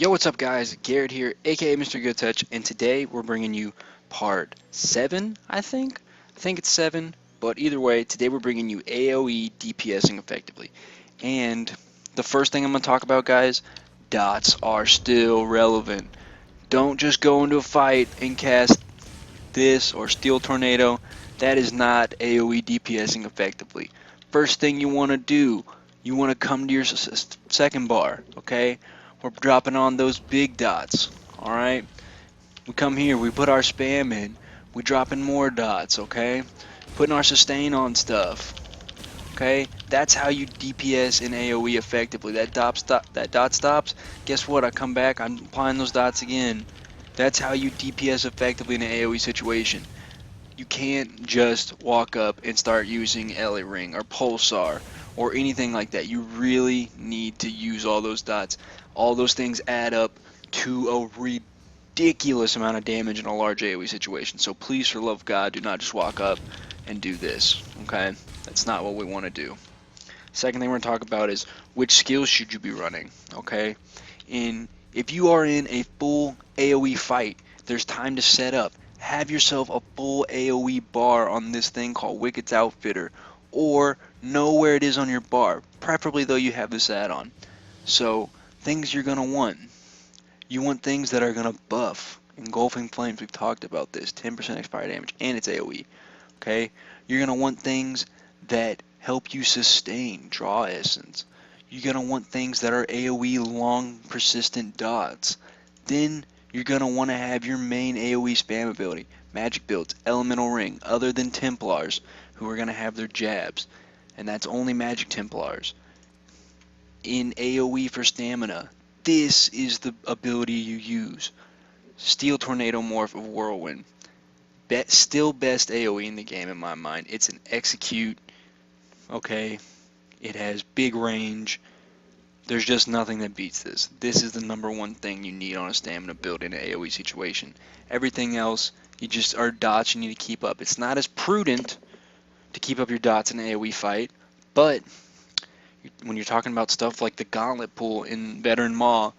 Yo, what's up guys? Garrett here, aka Mr. Good Touch, and today we're bringing you part 7, I think. I think it's 7, but either way, today we're bringing you AOE DPSing effectively. And the first thing I'm going to talk about, guys, dots are still relevant. Don't just go into a fight and cast this or Steel Tornado. That is not AOE DPSing effectively. First thing you want to do, you want to come to your second bar, okay? We're dropping on those big dots, alright? We come here, we put our spam in, we drop in more dots, okay? Putting our sustain on stuff, okay? That's how you DPS in AOE effectively. That dot stops, guess what? I come back, I'm applying those dots again. That's how you DPS effectively in an AOE situation. You can't just walk up and start using LA Ring or Pulsar or anything like that. You really need to use all those dots. All those things add up to a ridiculous amount of damage in a large AoE situation. So please, for the love of God, do not just walk up and do this, okay? That's not what we want to do. Second thing we're going to talk about is which skills should you be running, okay? If you are in a full AoE fight, there's time to set up. Have yourself a full AoE bar on this thing called Wicked's Outfitter, or know where it is on your bar, preferably though you have this add-on. So, things you're going to want. You want things that are going to buff. Engulfing Flames, we've talked about this, 10% expiry damage, and it's AoE. Okay? You're going to want things that help you sustain, draw essence. You're going to want things that are AoE long persistent dots. Then you're going to want to have your main AoE spam ability. Magic builds, Elemental Ring, other than Templars, who are going to have their jabs. And that's only Magic Templars. In AoE for stamina, this is the ability you use. Steel Tornado Morph of Whirlwind. Still best AoE in the game in my mind. It's an execute, okay? It has big range. There's just nothing that beats this. This is the number one thing you need on a stamina build in an AoE situation. Everything else, you just are dots you need to keep up. It's not as prudent to keep up your dots in an AoE fight, but when you're talking about stuff like the Gauntlet pool in Veteran Maw,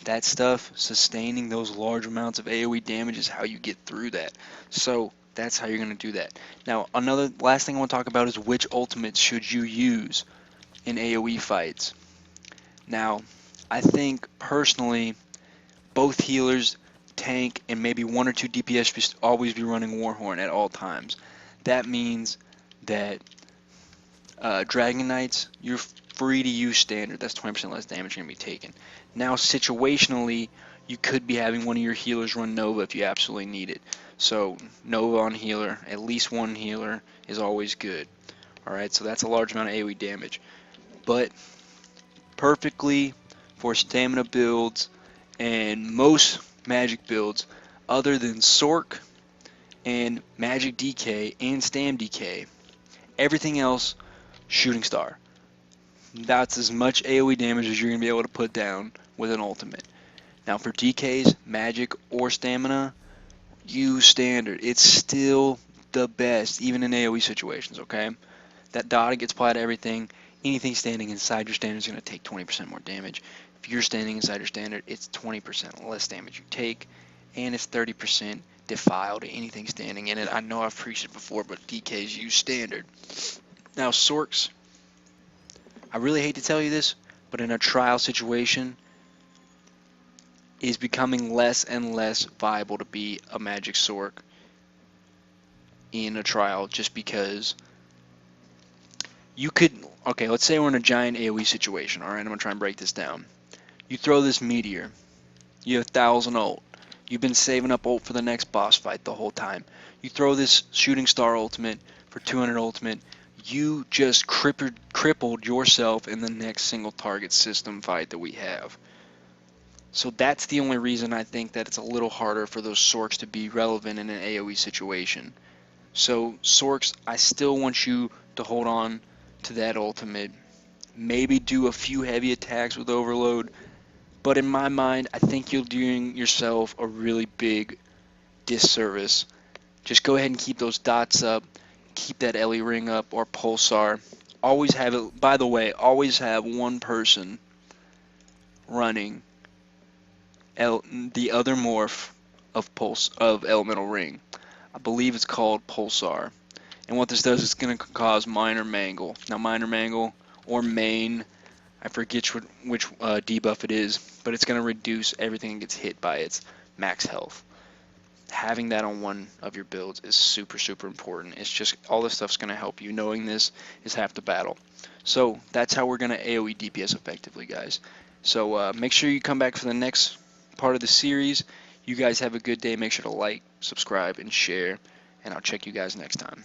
that stuff, sustaining those large amounts of AoE damage is how you get through that. So that's how you're going to do that. Now, another last thing I want to talk about is which ultimates should you use in AoE fights. Now, I think personally, both healers, tank, and maybe one or two DPS should always be running Warhorn at all times. That means that Dragon Knights, you're free to use standard. That's 20% less damage you're going to be taking. Now, situationally, you could be having one of your healers run Nova if you absolutely need it. So, Nova on healer, at least one healer is always good. Alright, so that's a large amount of AoE damage. But, perfectly for stamina builds and most magic builds, other than Sork and Magic DK and Stam DK, everything else, Shooting Star. That's as much AoE damage as you're going to be able to put down with an ultimate. Now for DKs, magic, or stamina, use standard. It's still the best, even in AoE situations, okay? That dot gets applied to everything. Anything standing inside your standard is going to take 20% more damage. If you're standing inside your standard, it's 20% less damage you take, and it's 30% defile to anything standing in it. I know I've preached it before, but DKs use standard. Now Sorks, I really hate to tell you this, but in a trial situation, is becoming less and less viable to be a Magic Sork in a trial just because you could, okay, let's say we're in a giant AoE situation, alright, I'm going to try and break this down. You throw this Meteor, you have 1000 ult, you've been saving up ult for the next boss fight the whole time. You throw this Shooting Star ultimate for 200 ultimate, you just crippled yourself in the next single target system fight that we have. So that's the only reason I think that it's a little harder for those Sorks to be relevant in an AoE situation. So Sorks, I still want you to hold on to that ultimate. Maybe do a few heavy attacks with Overload, but in my mind, I think you're doing yourself a really big disservice. Just go ahead and keep those dots up. Keep that LE ring up or Pulsar. Always have it, by the way, always have one person running the other morph of Elemental Ring. I believe it's called Pulsar. And what this does is going to cause Minor Mangle. Now, Minor Mangle or Main, I forget which debuff it is, but it's going to reduce everything that gets hit by its max health. Having that on one of your builds is super, super important. It's just all this stuff's going to help you. Knowing this is half the battle. So that's how we're going to AoE DPS effectively, guys. So make sure you come back for the next part of the series. You guys have a good day. Make sure to like, subscribe, and share. And I'll check you guys next time.